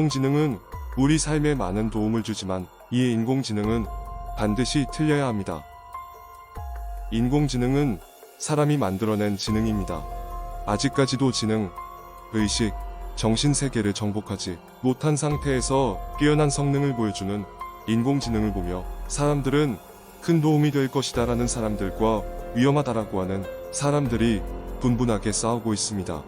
인공지능은 우리 삶에 많은 도움을 주지만 이 인공지능은 반드시 틀려야 합니다. 인공지능은 사람이 만들어낸 지능입니다. 아직까지도 지능, 의식, 정신세계를 정복하지 못한 상태에서 뛰어난 성능을 보여주는 인공지능을 보며 사람들은 큰 도움이 될 것이다라는 사람들과 위험하다라고 하는 사람들이 분분하게 싸우고 있습니다.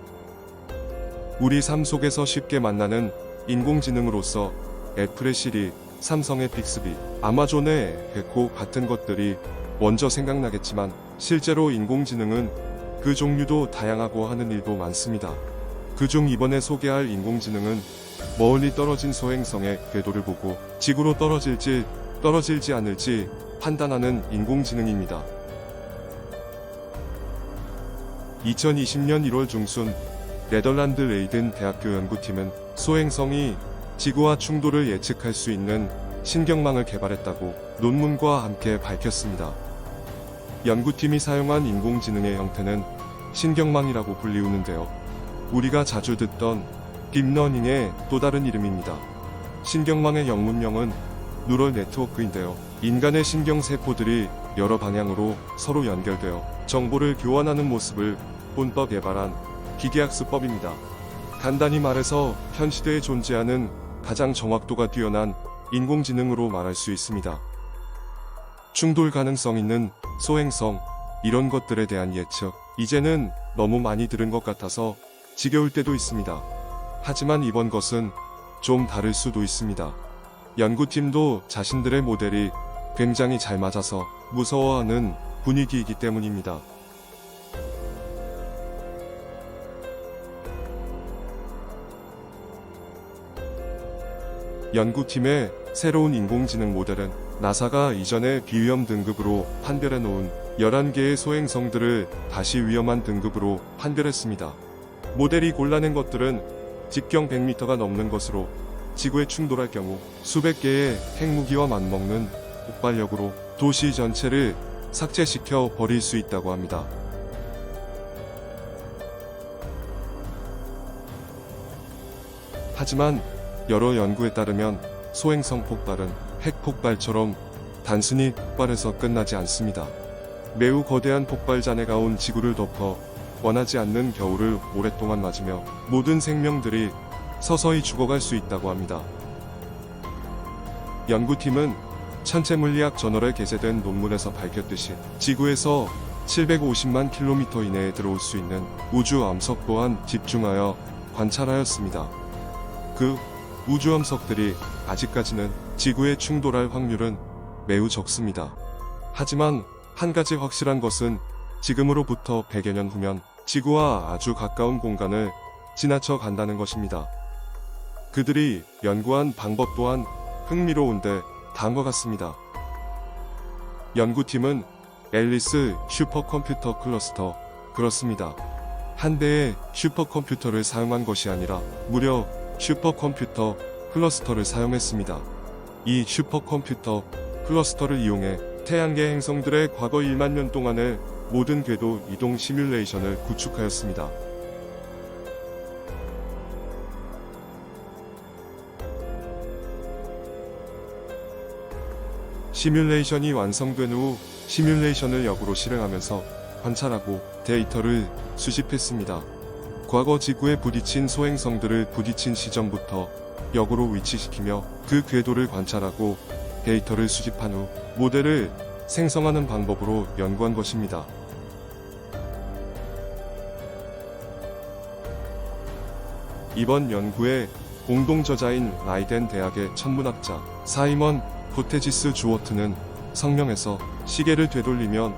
우리 삶 속에서 쉽게 만나는 인공지능으로서 애플의 시리, 삼성의 빅스비, 아마존의 에코 같은 것들이 먼저 생각나겠지만 실제로 인공지능은 그 종류도 다양하고 하는 일도 많습니다. 그중 이번에 소개할 인공지능은 멀리 떨어진 소행성의 궤도를 보고 지구로 떨어질지 않을지 판단하는 인공지능입니다. 2020년 1월 중순 네덜란드 레이든 대학교 연구팀은 소행성이 지구와 충돌을 예측할 수 있는 신경망을 개발했다고 논문과 함께 밝혔습니다. 연구팀이 사용한 인공지능의 형태는 신경망이라고 불리우는데요. 우리가 자주 듣던 딥러닝의 또 다른 이름입니다. 신경망의 영문명은 뉴럴 네트워크인데요. 인간의 신경세포들이 여러 방향으로 서로 연결되어 정보를 교환하는 모습을 본떠 개발한 기계학습법입니다. 간단히 말해서 현 시대에 존재하는 가장 정확도가 뛰어난 인공지능으로 말할 수 있습니다. 충돌 가능성 있는 소행성, 이런 것들에 대한 예측, 이제는 너무 많이 들은 것 같아서 지겨울 때도 있습니다. 하지만 이번 것은 좀 다를 수도 있습니다. 연구팀도 자신들의 모델이 굉장히 잘 맞아서 무서워하는 분위기이기 때문입니다. 연구팀의 새로운 인공지능 모델은 나사가 이전에 비위험 등급으로 판별해 놓은 11개의 소행성들을 다시 위험한 등급으로 판별했습니다. 모델이 골라낸 것들은 직경 100m가 넘는 것으로 지구에 충돌할 경우 수백 개의 핵무기와 맞먹는 폭발력으로 도시 전체를 삭제시켜 버릴 수 있다고 합니다. 하지만 여러 연구에 따르면 소행성 폭발은 핵폭발처럼 단순히 폭발해서 끝나지 않습니다. 매우 거대한 폭발 잔해가 온 지구를 덮어 원하지 않는 겨울을 오랫동안 맞으며 모든 생명들이 서서히 죽어갈 수 있다고 합니다. 연구팀은 천체물리학 저널에 게재된 논문에서 밝혔듯이 지구에서 750만 킬로미터 이내에 들어올 수 있는 우주 암석 또한 집중하여 관찰하였습니다. 그 우주 암석들이 아직까지는 지구에 충돌할 확률은 매우 적습니다. 하지만 한 가지 확실한 것은 지금으로부터 100여 년 후면 지구와 아주 가까운 공간을 지나쳐 간다는 것입니다. 그들이 연구한 방법 또한 흥미로운데 다음과 같습니다. 연구팀은 앨리스 슈퍼컴퓨터 클러스터, 그렇습니다. 한 대의 슈퍼컴퓨터를 사용한 것이 아니라 무려 슈퍼컴퓨터 클러스터를 사용했습니다. 이 슈퍼컴퓨터 클러스터를 이용해 태양계 행성들의 과거 1만 년 동안의 모든 궤도 이동 시뮬레이션을 구축하였습니다. 시뮬레이션이 완성된 후 시뮬레이션을 역으로 실행하면서 관찰하고 데이터를 수집했습니다. 과거 지구에 부딪힌 소행성들을 부딪힌 시점부터 역으로 위치시키며 그 궤도를 관찰하고 데이터를 수집한 후 모델을 생성하는 방법으로 연구한 것입니다. 이번 연구의 공동저자인 라이덴 대학의 천문학자 사이먼 포테지스 주워트는 성명에서 시계를 되돌리면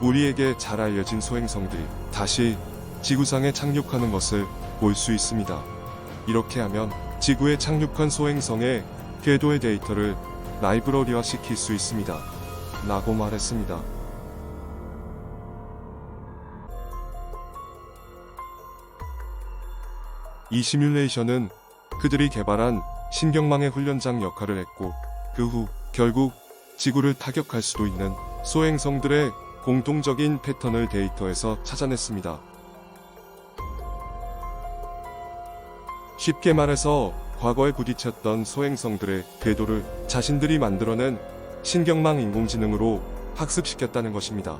우리에게 잘 알려진 소행성들이 다시 지구상에 착륙하는 것을 볼 수 있습니다. 이렇게 하면 지구에 착륙한 소행성의 궤도의 데이터를 라이브러리화 시킬 수 있습니다. 라고 말했습니다. 이 시뮬레이션은 그들이 개발한 신경망의 훈련장 역할을 했고 그 후 결국 지구를 타격할 수도 있는 소행성들의 공통적인 패턴을 데이터에서 찾아냈습니다. 쉽게 말해서 과거에 부딪혔던 소행성들의 궤도를 자신들이 만들어낸 신경망 인공지능으로 학습시켰다는 것입니다.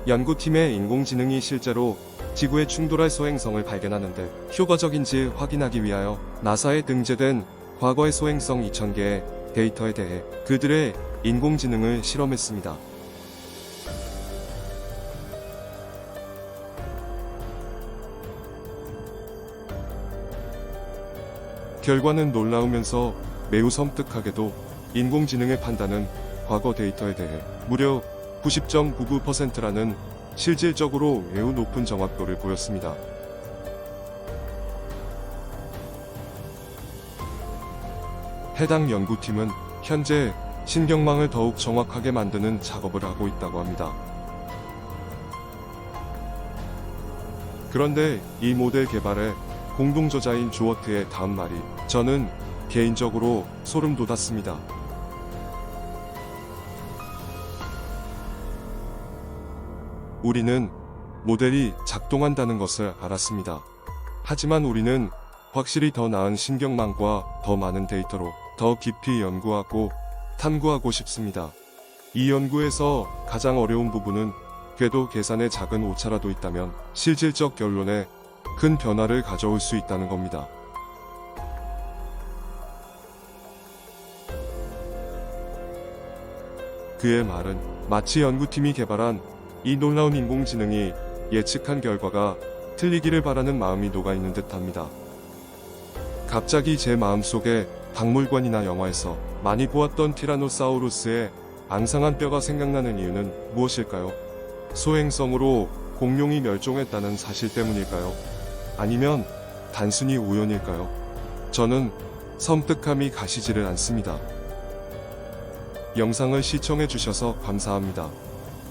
연구팀의 인공지능이 실제로 지구에 충돌할 소행성을 발견하는데 효과적인지 확인하기 위하여 나사에 등재된 과거의 소행성 2000개의 데이터에 대해 그들의 인공지능을 실험했습니다. 결과는 놀라우면서 매우 섬뜩하게도 인공지능의 판단은 과거 데이터에 대해 무려 90.99%라는 실질적으로 매우 높은 정확도를 보였습니다. 해당 연구팀은 현재 신경망을 더욱 정확하게 만드는 작업을 하고 있다고 합니다. 그런데 이 모델 개발의 공동저자인 주워트의 다음 말이 저는 개인적으로 소름 돋았습니다. 우리는 모델이 작동한다는 것을 알았습니다. 하지만 우리는 확실히 더 나은 신경망과 더 많은 데이터로 더 깊이 연구하고 탐구하고 싶습니다. 이 연구에서 가장 어려운 부분은 궤도 계산에 작은 오차라도 있다면 실질적 결론에 큰 변화를 가져올 수 있다는 겁니다. 그의 말은 마치 연구팀이 개발한 이 놀라운 인공지능이 예측한 결과가 틀리기를 바라는 마음이 녹아있는 듯합니다. 갑자기 제 마음속에 박물관이나 영화에서 많이 보았던 티라노사우루스의 앙상한 뼈가 생각나는 이유는 무엇일까요? 소행성으로 공룡이 멸종했다는 사실 때문일까요? 아니면 단순히 우연일까요? 저는 섬뜩함이 가시지를 않습니다. 영상을 시청해주셔서 감사합니다.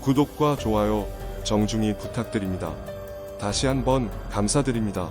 구독과 좋아요 정중히 부탁드립니다. 다시 한번 감사드립니다.